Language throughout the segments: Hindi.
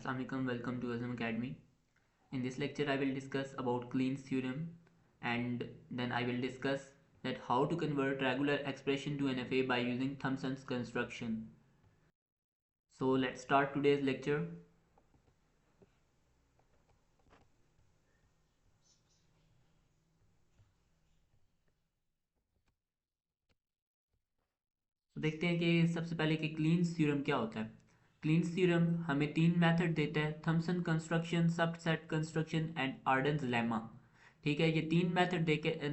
Assalamu alaikum, welcome to Azam Academy. In this lecture I will discuss about Clean's theorem, and then I will discuss that how to convert regular expression to NFA by using Thomson's construction. So let's start today's lecture. तो देखते हैं कि सबसे पहले कि क्लीन्स थ्योरम क्या होता है। क्लीन्स थ्योरम हमें तीन मेथड देता है: Thompson construction, subset construction and Arden's lemma. ठीक है, ये तीन मेथड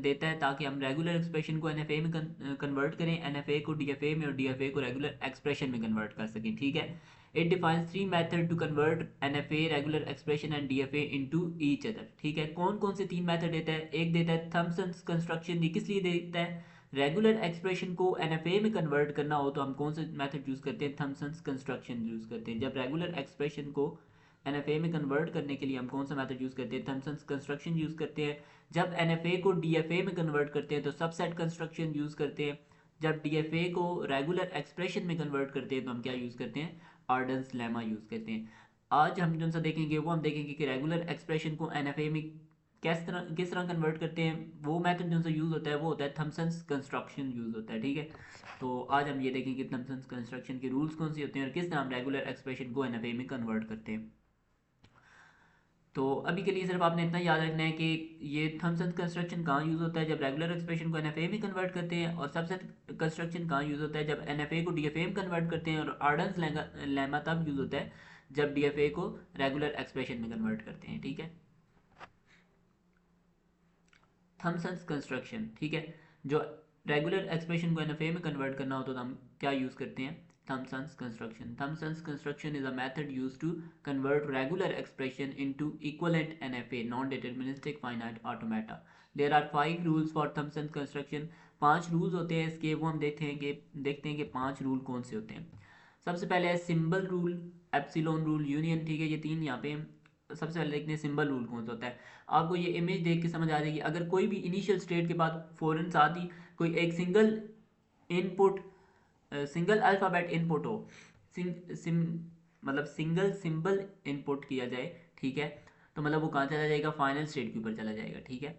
देता है ताकि हम रेगुलर एक्सप्रेशन को एनएफए में कन्वर्ट करें, एनएफए को डीएफए में और डीएफए को रेगुलर एक्सप्रेशन में कन्वर्ट कर सकें। ठीक है, it defines three method to convert NFA, regular expression and DFA into each other. ठीक है, कौन कौन से तीन मेथड देता है? एक देता है थॉमसन कंस्ट्रक्शन। ये किस लिए देता है? रेगुलर एक्सप्रेशन को एनएफए में कन्वर्ट करना हो तो हम कौन से मेथड यूज़ करते हैं? थॉमसन्स कंस्ट्रक्शन यूज़ करते हैं। जब रेगुलर एक्सप्रेशन को एनएफए में कन्वर्ट करने के लिए हम कौन सा मेथड यूज़ करते हैं? थॉमसन्स कंस्ट्रक्शन यूज़ करते हैं। जब एनएफए को डीएफए में कन्वर्ट करते हैं तो सबसेट कंस्ट्रक्शन यूज़ करते हैं। जब डीएफए को रेगुलर एक्सप्रेशन में कन्वर्ट करते हैं तो हम क्या यूज़ करते हैं? आर्डन्स लेमा यूज़ करते हैं। आज हम जो सा देखेंगे वो हम देखेंगे कि रेगुलर एक्सप्रेशन को एनएफए में किस तरह कन्वर्ट करते हैं। वो मेथड जो सा यूज़ होता है वो होता है थॉमसन्स कंस्ट्रक्शन यूज़ होता है। ठीक है, तो आज हम ये देखेंगे कि थॉमसन्स कंस्ट्रक्शन के रूल्स कौन से होते हैं और किस तरह हम रेगुलर एक्सप्रेशन को एनएफए में कन्वर्ट करते हैं। तो अभी के लिए सिर्फ आपने इतना याद रखना है कि ये थॉमसन कंस्ट्रक्शन कहाँ यूज़ होता है? जब रेगुलर एक्सप्रेशन को एनएफए में कन्वर्ट करते हैं। और सबसेट कंस्ट्रक्शन कहाँ यूज़ होता है? जब एनएफए को डीएफए में कन्वर्ट करते हैं। और आर्डन्स लेमा तब यूज़ होता है जब डीएफए को रेगुलर एक्सप्रेशन में कन्वर्ट करते हैं। ठीक है, थॉमसन्स कंस्ट्रक्शन। ठीक है, जो रेगुलर एक्सप्रेशन को एनएफए में कन्वर्ट करना हो तो हम क्या यूज़ करते हैं? Thompson's construction. Thompson's construction is a method used to convert regular expression into equivalent NFA, non deterministic finite automata. There are 5 rules for Thompson construction. 5 rules होते हैं इसके, वो हम देखते हैं कि 5 रूल कौन से होते हैं। सबसे पहले है symbol rule, epsilon rule, union. ठीक है, ये तीन यहाँ पे। सबसे पहले देखते हैं सिंबल रूल कौन सा होता है। आपको ये इमेज देख के समझ आ जाएगी। अगर कोई भी इनिशियल स्टेट के बाद फ़ौरन साथ ही कोई एक single input, single alphabet input हो, मतलब सिंगल सिंबल इनपुट किया जाए, ठीक है, तो मतलब वो कहाँ चला जाएगा? फाइनल स्टेट के ऊपर चला जाएगा। ठीक है,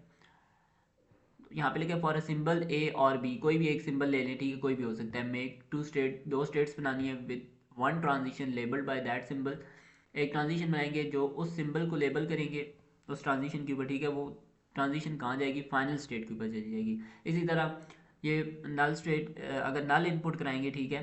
तो यहाँ पे लिखा फॉर अ सिंबल ए और बी, कोई भी एक सिंबल ले लें। ठीक है, कोई भी हो सकता है। मेक टू स्टेट, दो स्टेट्स बनानी है with one transition labelled by that symbol. एक ट्रांजिशन बनाएंगे जो उस सिंबल को लेबल करेंगे उस ट्रांजिशन के ऊपर। ठीक है, वो ट्रांजिशन कहाँ जाएगी? फाइनल स्टेट के ऊपर चली जाएगी। इसी तरह ये नल स्टेट, अगर नल इनपुट कराएंगे, ठीक है,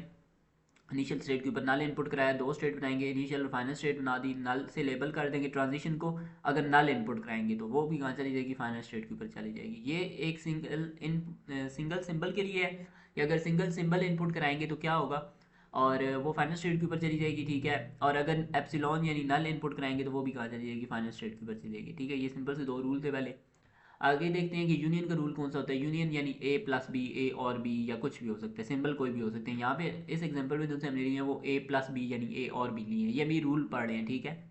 इनिशियल स्टेट के ऊपर नल इनपुट कराया, दो स्टेट बनाएंगे, इनिशियल और फाइनल स्टेट बना दी, नल से लेबल कर देंगे ट्रांजिशन को। अगर नल इनपुट कराएंगे तो वो भी कहाँ चली जाएगी? फाइनल स्टेट के ऊपर चली जाएगी। ये एक सिंगल सिंबल के लिए है कि अगर सिंगल सिंबल इनपुट कराएंगे तो क्या होगा, और वो फाइनल स्टेट के ऊपर चली जाएगी। ठीक है, और अगर एप्सिलॉन यानी नल इनपुट कराएंगे तो वो भी कहाँ चली जाएगी? फाइनल स्टेट के ऊपर चली जाएगी। ठीक है, ये सिंपल से दो रूल थे पहले। आगे देखते हैं कि यूनियन का रूल कौन सा होता है। यूनियन यानी ए प्लस बी, ए और बी, या कुछ भी हो सकता है, सिंबल कोई भी हो सकते हैं। यहाँ पे इस एग्जांपल में जो हमने लिए हैं वो ए प्लस बी यानी ए और बी लिए हैं। ये भी रूल पढ़ रहे हैं। ठीक है,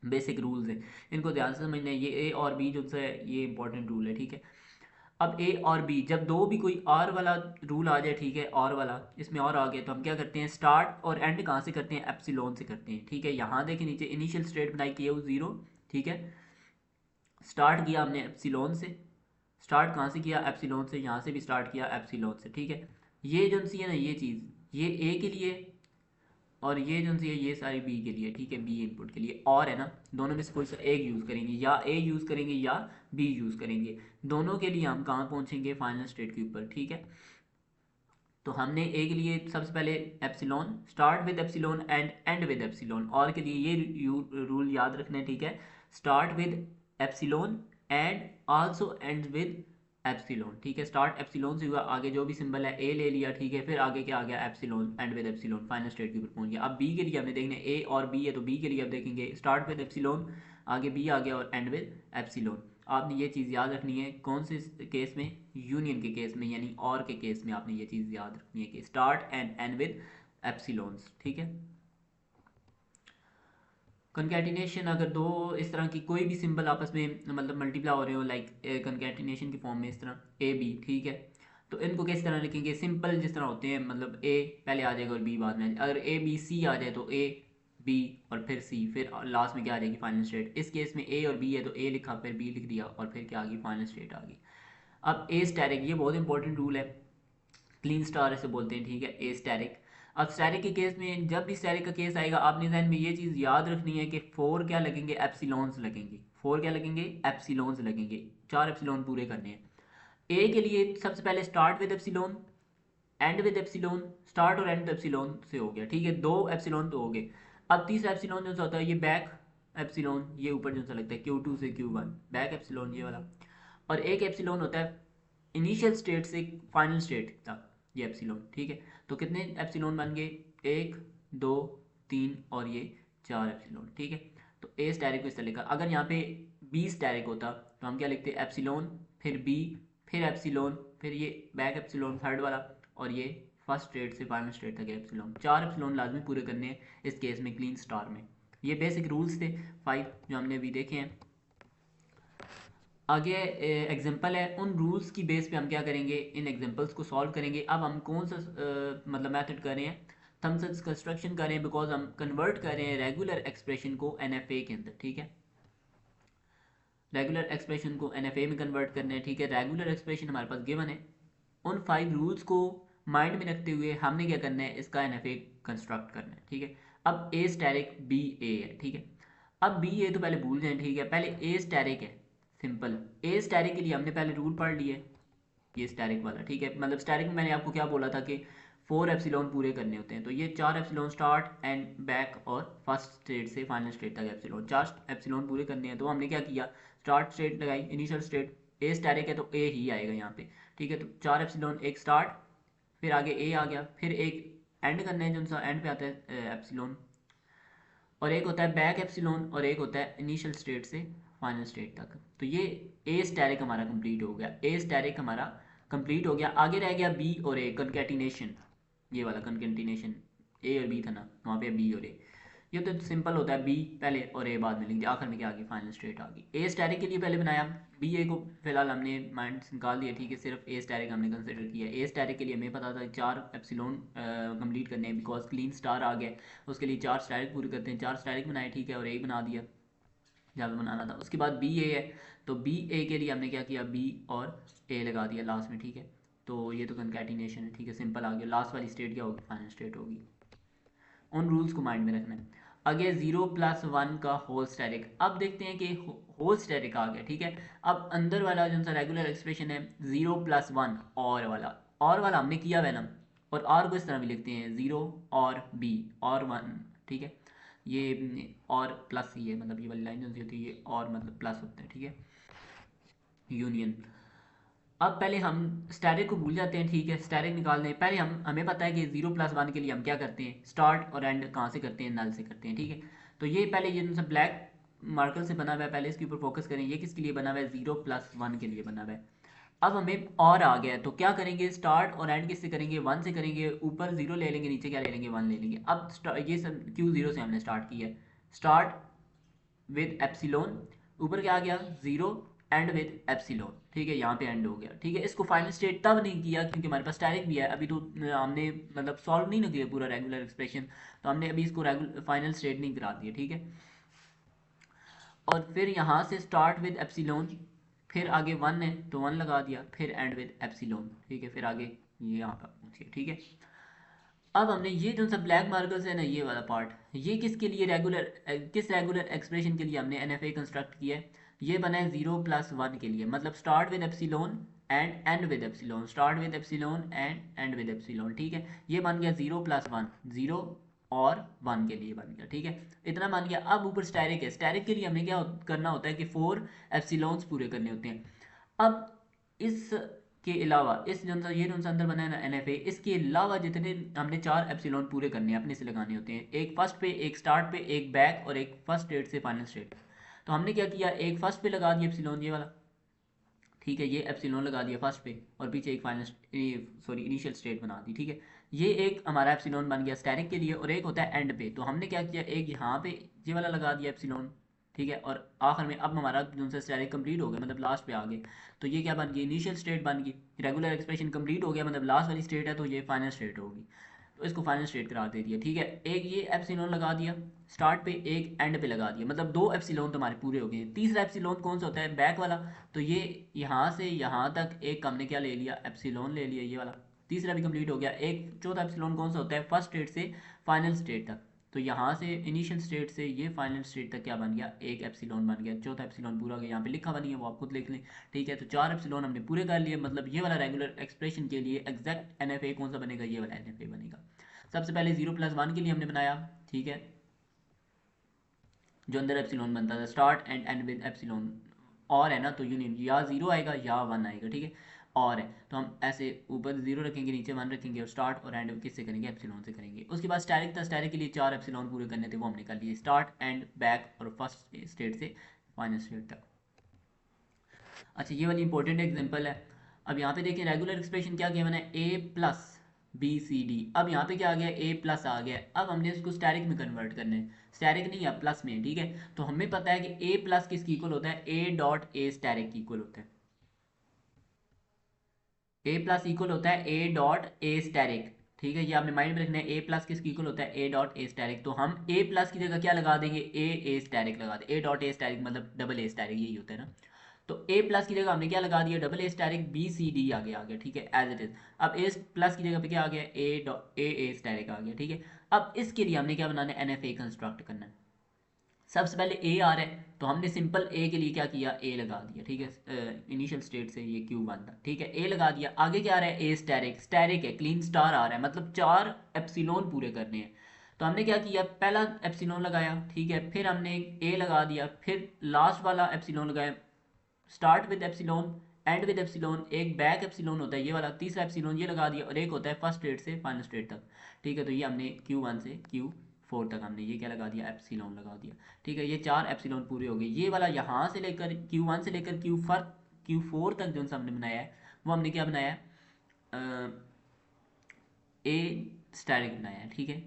बेसिक रूल्स हैं, इनको ध्यान से समझना है। ये ए और बी जो है ये इंपॉर्टेंट रूल है। ठीक है, अब ए और बी जब दो भी कोई और वाला रूल आ जाए, ठीक है, और वाला इसमें और आ गया, तो हम क्या करते हैं? स्टार्ट और एंड कहाँ से करते हैं? एप्सिलॉन से करते हैं। ठीक है, यहाँ देखिए नीचे इनिशियल स्टेट बनाई की है वो जीरो। ठीक है, स्टार्ट किया हमने एप्सिलॉन से। स्टार्ट कहाँ से किया? एप्सिलॉन से। यहाँ से भी स्टार्ट किया एप्सिलॉन से। ठीक है, ये जो सी है ना, ये चीज़ ये ए के लिए, और ये जो सी है ये सारी बी के लिए। ठीक है, बी इनपुट के लिए। और है ना, दोनों में से कोई सा एक यूज़ करेंगे, या ए यूज़ करेंगे या बी यूज़ करेंगे। दोनों के लिए हम कहाँ पहुँचेंगे? फाइनल स्टेट के ऊपर। ठीक है, तो हमने ए के लिए सबसे पहले epsilon, start with epsilon and and with epsilon. और के लिए ये रूल याद रखना है। ठीक है, start with epsilon and also and with epsilon. ठीक है, स्टार्ट एप्सिलॉन से हुआ, आगे जो भी सिंबल है ए ले लिया। ठीक है, फिर आगे क्या आ गया? Epsilon, and with epsilon, final state के ऊपर पहुंच गया। अब बी के लिए हमने देखना है, ए और बी है तो बी के लिए अब देखेंगे स्टार्ट विद एप्सिलॉन, आगे बी आ गया, और एंड विद एप्सिलॉन। आपने ये चीज़ याद रखनी है कौन से केस में? यूनियन के केस में, यानी और के केस में आपने ये चीज़ याद रखनी है कि स्टार्ट एंड एंड विद एप्सिलॉन्स। ठीक है, कंकैटिनेशन, अगर दो इस तरह की कोई भी सिंबल आपस में मतलब मल्टीप्लाई हो रहे हो, लाइक कंकैटिनेशन की फॉर्म में, इस तरह ए बी, ठीक है, तो इनको किस तरह लिखेंगे? सिंपल जिस तरह होते हैं, मतलब ए पहले आ जाएगा और बी बाद में। अगर ए बी सी आ जाए तो ए बी और फिर सी, फिर लास्ट में क्या आ जाएगी फाइनल स्टेट। इस केस में ए और बी है तो ए लिखा, फिर बी लिख दिया, और फिर क्या आ गई फाइनल स्टेट आ गई। अब ए स्टैटिक, ये बहुत इंपॉर्टेंट रूल है, क्लीन स्टार इसे बोलते हैं, ठीक है, ए स्टैटिक। अब स्टैटिक के केस में, जब भी स्टैटिक का केस आएगा, आपने जहन में ये चीज़ याद रखनी है कि 4 क्या लगेंगे, एप्सिलॉन्स लगेंगे। 4 क्या लगेंगे, एप्सिलॉन्स लगेंगे, 4 एप्सिलॉन पूरे करने हैं। ए के लिए सबसे पहले start with epsilon, and with epsilon, start और एंड एप्सिलॉन से हो गया, ठीक है, 2 एप्सिलॉन तो हो गए। अब तीसरा एप्सिलॉन जो सा होता है ये बैक एप्सिलॉन, ये ऊपर जो सा लगता है Q2 से Q1, बैक एप्सिलॉन ये वाला। और एक एप्सिलॉन होता है इनिशियल स्टेट से फाइनल स्टेट तक, ये एप्सिलॉन, ठीक है। तो कितने एप्सिलॉन बन गए, 1 2 3 और ये 4 एप्सिलॉन, ठीक है। तो ए स्टैरिक को इस तरह लिखा। अगर यहाँ पे बी स्टैरिक होता तो हम क्या लिखते, एप्सिलॉन, फिर बी, फिर एप्सिलॉन, फिर ये बैक एप्सिलॉन थर्ड वाला, और ये फर्स्ट स्टेट से फाइनल स्टेट तक एप्सिलॉन। 4 एप्सिलॉन लाजमी पूरे करने हैं इस केस में क्लीन स्टार में। ये बेसिक रूल्स थे 5 जो हमने अभी देखे हैं। आगे एग्जांपल है, उन रूल्स की बेस पे हम क्या करेंगे, इन एग्जांपल्स को सॉल्व करेंगे। अब हम कौन सा मतलब मेथड कर रहे हैं, थॉमसन कंस्ट्रक्शन कर रहे हैं, बिकॉज हम कन्वर्ट कर रहे हैं रेगुलर एक्सप्रेशन को एनएफए के अंदर, ठीक है। रेगुलर एक्सप्रेशन को एनएफए में कन्वर्ट करना है, ठीक है। रेगुलर एक्सप्रेशन हमारे पास गिवन है। उन 5 रूल्स को माइंड में रखते हुए हमने क्या करना है, इसका एनएफए कंस्ट्रक्ट करना है, ठीक है। अब ए स्टैरिक बी ए है, ठीक है। अब बी ए तो पहले भूल जाए, ठीक है, पहले ए स्टैरिक है, सिंपल। ए स्टैरिक के लिए हमने पहले रूल पढ़ लिए, ये स्टैरिक वाला, ठीक है। मतलब स्टैरिक में मैंने आपको क्या बोला था कि 4 एप्सिलॉन पूरे करने होते हैं, तो ये 4 एप्सिलॉन स्टार्ट एंड बैक और फर्स्ट स्टेट से फाइनल स्टेट तक एप्सिलॉन, 4 एप्सिलॉन पूरे करने हैं। तो हमने क्या किया, स्टार्ट स्टेट लगाई, इनिशियल स्टेट, ए स्टैरिक है तो ए ही आएगा यहाँ पे, ठीक है। तो 4 एप्सिलॉन, एक स्टार्ट, फिर आगे ए आ गया, फिर एक एंड करना है जो सा एंड पे आता है एप्सिलॉन, और एक होता है बैक एप्सिलॉन, और एक होता है इनिशियल स्टेट से फाइनल स्टेट तक। तो ये ए स्टैरिक हमारा कंप्लीट हो गया, ए स्टैरिक हमारा कंप्लीट हो गया। आगे रह गया बी और ए, कंकैटिनेशन, ये वाला कंकैटिनेशन, ए और बी था ना, वहाँ पे बी और ए। ये तो सिंपल होता है, बी पहले और ए बाद में लिख दिया, आखिर में क्या आ गई, फाइनल स्टेट आ गई। ए स्टैरिक के लिए पहले बनाया, बी ए को फिलहाल हमने माइंड से निकाल दिया, ठीक है, सिर्फ ए स्टैरिक हमने कंसिडर किया। ए स्टैरिक के लिए हमें पता था 4 एप्सिलॉन कंप्लीट करने हैं, बिकॉज क्लीन स्टार आ गया, उसके लिए 4 स्टैरिक पूरे करते हैं, 4 स्टैरिक बनाए, ठीक है, और ए बना दिया जब बनाना था। उसके बाद बी ए है, तो बी ए के लिए हमने क्या किया, बी और ए लगा दिया लास्ट में, ठीक है। तो ये तो कंकैटिनेशन है, ठीक है, सिंपल आ गया। लास्ट वाली स्टेट क्या होगी, फाइनल स्टेट होगी। उन रूल्स को माइंड में रखना है। आगे 0+1 का होल स्टैरिक, अब देखते हैं कि होल स्टैरिक आ गया, ठीक है। अब अंदर वाला जो सा रेगुलर एक्सप्रेशन है 0+1 और वाला हमने किया हुआ है ना, और आर को इस तरह भी लिखते हैं 0 और बी और 1, ठीक है। ये और प्लस ही है, मतलब ये वाली लाइन जो होती है ये और मतलब प्लस होता है, ठीक है, यूनियन। अब पहले हम स्टैरिक को भूल जाते हैं, ठीक है, स्टैरिक निकाल दें। पहले हमें पता है कि 0+1 के लिए हम क्या करते हैं, स्टार्ट और एंड कहाँ से करते हैं, नल से करते हैं, ठीक है। तो ये पहले ये सब ब्लैक मार्कर से बना हुआ है, पहले इसके ऊपर फोकस करें। ये किसके लिए बना हुआ है, 0+1 के लिए बना हुआ है। अब हमें और आ गया है, तो क्या करेंगे, स्टार्ट और एंड किससे करेंगे, 1 से करेंगे। ऊपर 0 ले लेंगे, नीचे क्या ले लेंगे, 1 ले लेंगे। अब ये सब Q0 से हमने स्टार्ट किया है, स्टार्ट विद एप्सिलॉन, ऊपर क्या आ गया 0, एंड विद एप्सिलॉन, ठीक है, यहाँ पे एंड हो गया, ठीक है। इसको फाइनल स्टेट तब नहीं किया क्योंकि हमारे पास स्टैरिक भी है अभी, तो हमने मतलब सॉल्व नहीं ना किया पूरा रेगुलर एक्सप्रेशन, तो हमने अभी इसको फाइनल स्टेट नहीं करा दिया, ठीक है। और फिर यहाँ से स्टार्ट विद एप्सिलॉन, फिर आगे 1 है तो 1 लगा दिया, फिर एंड विद एप्सिलॉन, ठीक है, फिर आगे ये यहाँ पर पहुँचे, ठीक है। अब हमने ये जो सा ब्लैक मार्कर्स है ना, ये वाला पार्ट, ये किसके लिए रेगुलर, किस रेगुलर एक्सप्रेशन के लिए हमने एनएफए कंस्ट्रक्ट किया है, ये बना है 0+1 के लिए, मतलब start with epsilon and and with epsilon, start with epsilon and with epsilon, ठीक है। ये बन गया 0+1, 0 और 1 के लिए बन गया, ठीक है, इतना बन गया। अब ऊपर स्टैरिक है, स्टैरिक के लिए हमें क्या करना होता है कि 4 एप्सिलॉन्स पूरे करने होते हैं। अब इस के अलावा इस जो ये जो अंदर बना है ना एनएफए, इसके अलावा जितने हमने 4 एप्सिलॉन पूरे करने हैं अपने से लगाने होते हैं, एक फर्स्ट पे, एक स्टार्ट पे, एक बैक और एक फर्स्ट स्टेट से फाइनल स्टेट। तो हमने क्या किया, एक फर्स्ट पे लगा दिया एप्सिलॉन ये वाला, ठीक है, ये एप्सिलॉन लगा दिया फर्स्ट पे, और पीछे एक फाइनल सॉरी इनिशियल स्टेट बना दी, ठीक है। ये एक हमारा एप्सिलॉन बन गया स्टैरिक के लिए, और एक होता है एंड पे, तो हमने क्या किया, एक यहाँ पे ये वाला लगा दिया एप्सिलॉन, ठीक है। और आखिर में अब हमारा जो सा स्टैरिक कंप्लीट हो गया, मतलब लास्ट पे आ गए, तो ये क्या बन गई, इनिशियल स्टेट बन गई। रेगुलर एक्सप्रेशन कंप्लीट हो गया, मतलब लास्ट वाली स्टेट है तो ये फाइनल स्टेट होगी। तो इसको फाइनल स्टेट करार दे दिया, ठीक है। एक ये एप्सिलॉन लगा दिया स्टार्ट पे, एक एंड पे लगा दिया, मतलब 2 एप्सिलॉन तुम्हारे पूरे हो गए। तीसरा एप्सिलॉन कौन सा होता है, बैक वाला। तो ये यहाँ से यहाँ तक एक हमने क्या ले लिया, एप्सिलॉन ले लिया ये वाला, तीसरा भी कंप्लीट हो गया। एक चौथा एप्सिलॉन कौन सा होता है, फर्स्ट स्टेट से फाइनल स्टेट तक। तो यहाँ से इनिशियल स्टेट से ये फाइनल स्टेट तक क्या बन गया, एक एप्सिलॉन बन गया। चौथा एप्सिलॉन पूरा हो गया, यहाँ पे लिखा बनी है वो आप खुद लिख लें, ठीक है। तो 4 एप्सिलॉन हमने पूरे कर लिए, मतलब ये वाला रेगुलर एक्सप्रेशन के लिए एग्जैक्ट NFA कौन सा बनेगा, ये वाला NFA बनेगा। सबसे पहले 0+1 के लिए हमने बनाया, ठीक है, जो अंदर एप्सिलॉन बनता था, start and and with epsilon. और है ना, तो यूनियन या 0 आएगा या 1 आएगा, ठीक है। और है तो हम ऐसे ऊपर 0 रखेंगे, नीचे 1 रखेंगे, और स्टार्ट और एंड किससे करेंगे, एप्सिलॉन से करेंगे। उसके बाद स्टैटिक था, स्टैटिक के लिए 4 एप्सिलॉन पूरे करने थे, वो हमने कर लिए, स्टार्ट एंड बैक और फर्स्ट स्टेट से फाइनल स्टेट तक। अच्छा, ये वाली इंपॉर्टेंट एग्जांपल है। अब यहाँ पे देखिए रेगुलर एक्सप्रेशन क्या किया मैंने, A+BCD। अब यहाँ पे क्या आ गया, A+ आ गया। अब हमने इसको स्टैटिक में कन्वर्ट करना है, स्टैटिक नहीं है प्लस में, ठीक है। तो हमें पता है कि A+ किसकी इक्वल होता है, A.A स्टैटिक की इक्वल होता है। A+ इक्वल होता है A.A स्टैटिक, ठीक है। ये आपने माइंड में रखना है, A+ किसकी इक्वल होता है, A.A स्टैटिक। तो हम A+ की जगह क्या लगा देंगे, A स्टैटिक लगा दें। A.A स्टैटिक मतलब AA स्टैटिक, यही होता है ना। तो A+ की जगह हमने क्या लगा दिया, AA स्टैटिक, BCD आगे आ गया, ठीक है, एज इट इज। अब A+ की जगह पे क्या आ गया, AA स्टैटिक आ गया, ठीक है। अब इसके लिए हमने क्या बनाना है, NFA कंस्ट्रक्ट करना है। सबसे पहले A आ रहा है, तो हमने सिंपल A के लिए क्या किया, A लगा दिया, ठीक है। इनिशियल स्टेट से ये Q1 था, ठीक है, A लगा दिया। आगे क्या आ रहा है, A स्टैटिक, स्टैटिक है, क्लीन स्टार आ रहा है, मतलब 4 एप्सिलॉन पूरे करने हैं। तो हमने क्या किया, पहला एप्सिलॉन लगाया, ठीक है, फिर हमने A लगा दिया, फिर लास्ट वाला एप्सिलॉन लगाया, start with epsilon, and with epsilon, एक बैक एप्सिलॉन होता है ये वाला, तीसरा एप्सिलॉन ये लगा दिया, और एक होता है फर्स्ट स्टेट से फाइनल स्टेट तक, ठीक है। तो ये हमने Q1 से Q4 तक हमने ये क्या लगा दिया, एप्सिलॉन लगा दिया, ठीक है। ये 4 एप्सिलॉन पूरे हो गए। ये वाला यहाँ से लेकर Q1 से लेकर Q4 तक जो हमने बनाया है, वो हमने क्या बनाया है, A स्टैटिक बनाया है, ठीक है।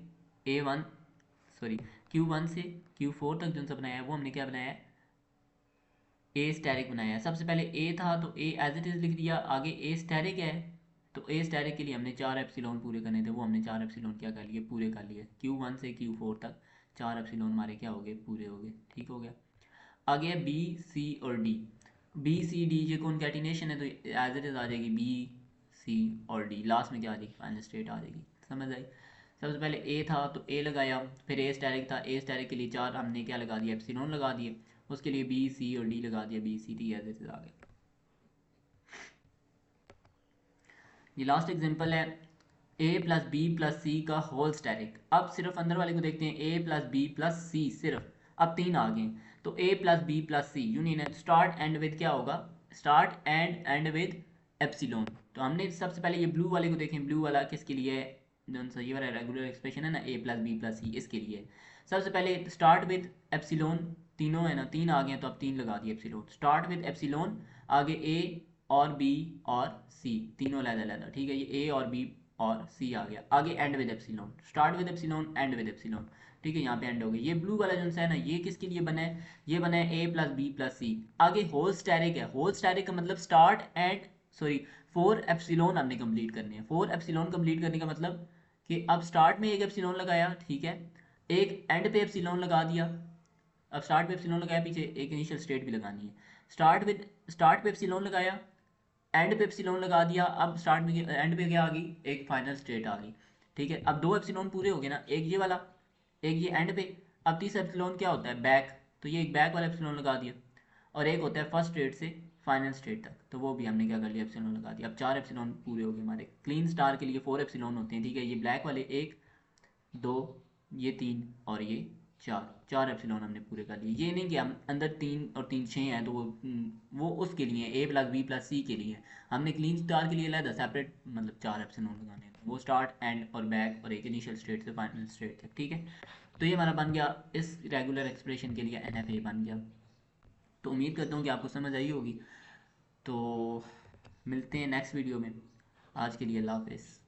A1 सॉरी Q1 से Q4 तक जो सा बनाया है, वो हमने क्या बनाया है, ए स्टैरिक बनाया है। सबसे पहले ए था तो ए एज इट इज लिख दिया, आगे ए स्टैरिक है, तो ए स्टैरिक के लिए हमने 4 एप्सिलॉन पूरे करने थे, वो हमने 4 एप्सिलॉन क्या कर लिए, पूरे कर लिए। Q1 से Q4 तक 4 एप्सिलॉन हमारे क्या हो गए, पूरे हो गए, ठीक हो गया। आगे है बी सी और डी। बी सी डी ये कॉन्कैटिनेशन है, तो एज इट इज आ जाएगी बी सी और डी, लास्ट में क्या आ जाएगी, फाइनल स्टेट आ जाएगी, समझ आई। सबसे पहले ए था तो ए लगाया, फिर ए स्टैरिक था, ए स्टैरिक के लिए 4 हमने क्या लगा दिया, एप्सिलॉन लगा दिए। उसके लिए बी सी और डी लगा दिया, B C D as it is आ गया। ये लास्ट एग्जांपल है, A+B+C का होल स्टैटिक। अब सिर्फ अंदर वाले को देखते हैं, A+B+C सिर्फ, अब 3 आ गए। तो A+B+C यूनियन है, स्टार्ट एंड विद क्या होगा, स्टार्ट एंड विद एप्सिलॉन। तो हमने सबसे पहले ये ब्लू वाले को देखें, ब्लू वाला किसके लिए है, जो सा ये वाला रेगुलर एक्सप्रेशन है ना, A+B+C इसके लिए। सबसे पहले स्टार्ट विद एप्सिलॉन, तीनों है ना, 3 आ गए, तो अब 3 लगा दिए एप्सिलॉन, स्टार्ट विद एप्सिलॉन, आगे A और B और C तीनों अलग-अलग, ठीक है। ये A और B और C आ गया, आगे and with epsilon, start with epsilon, and with epsilon, ठीक है। यहाँ पे एंड हो गई। ये ब्लू वाला जो है ना, ये किसके लिए बना है, ये बना है A+B+C। आगे होल स्टैटिक है, होल स्टैटिक का मतलब स्टार्ट एंड सॉरी 4 एप्सिलॉन हमने कंप्लीट करने हैं। 4 एप्सिलॉन कंप्लीट करने का मतलब कि अब स्टार्ट में एक एप्सिलॉन लगाया, ठीक है, एक एंड पे एप्सिलॉन लगा दिया। अब स्टार्ट पे एप्सिलॉन लगाया, पीछे एक इनिशियल स्टेट भी लगानी है। स्टार्ट पे एप्सिलॉन लगाया, एंड पे एप्सिलॉन लगा दिया, अब स्टार्ट में एंड पे क्या आ गई, एक फाइनल स्टेट आ गई, ठीक है। अब 2 एप्सिलॉन पूरे हो गए ना, एक ये वाला, एक ये एंड पे। अब तीसरा एप्सिलॉन क्या होता है, बैक, तो ये एक बैक वाला एप्सिलॉन लगा दिया, और एक होता है फर्स्ट स्टेट से फाइनल स्टेट तक, तो वो भी हमने क्या कर लिया, एप्सिलॉन लगा दिया। अब 4 एप्सिलॉन पूरे हो गए हमारे। क्लीन स्टार के लिए 4 एप्सिलॉन होते हैं, ठीक है। ये ब्लैक वाले 1 2 ये 3 और ये 4 एप्सिलॉन हमने पूरे कर लिए। ये नहीं कि हम अंदर 3 और 3 6 हैं, तो वो उसके लिए A+B+C के लिए। हमने क्लीन स्टार के लिए अलग सेपरेट मतलब 4 एप्सिलॉन लगाने हैं, वो स्टार्ट एंड और बैक और एक इनिशियल स्टेट से फाइनल स्टेट तक, ठीक है। तो ये हमारा बन गया, इस रेगुलर एक्सप्रेशन के लिए NFA बन गया। तो उम्मीद करता हूँ कि आपको समझ आई होगी। तो मिलते हैं नेक्स्ट वीडियो में, आज के लिए अल्लाह हाफिज़।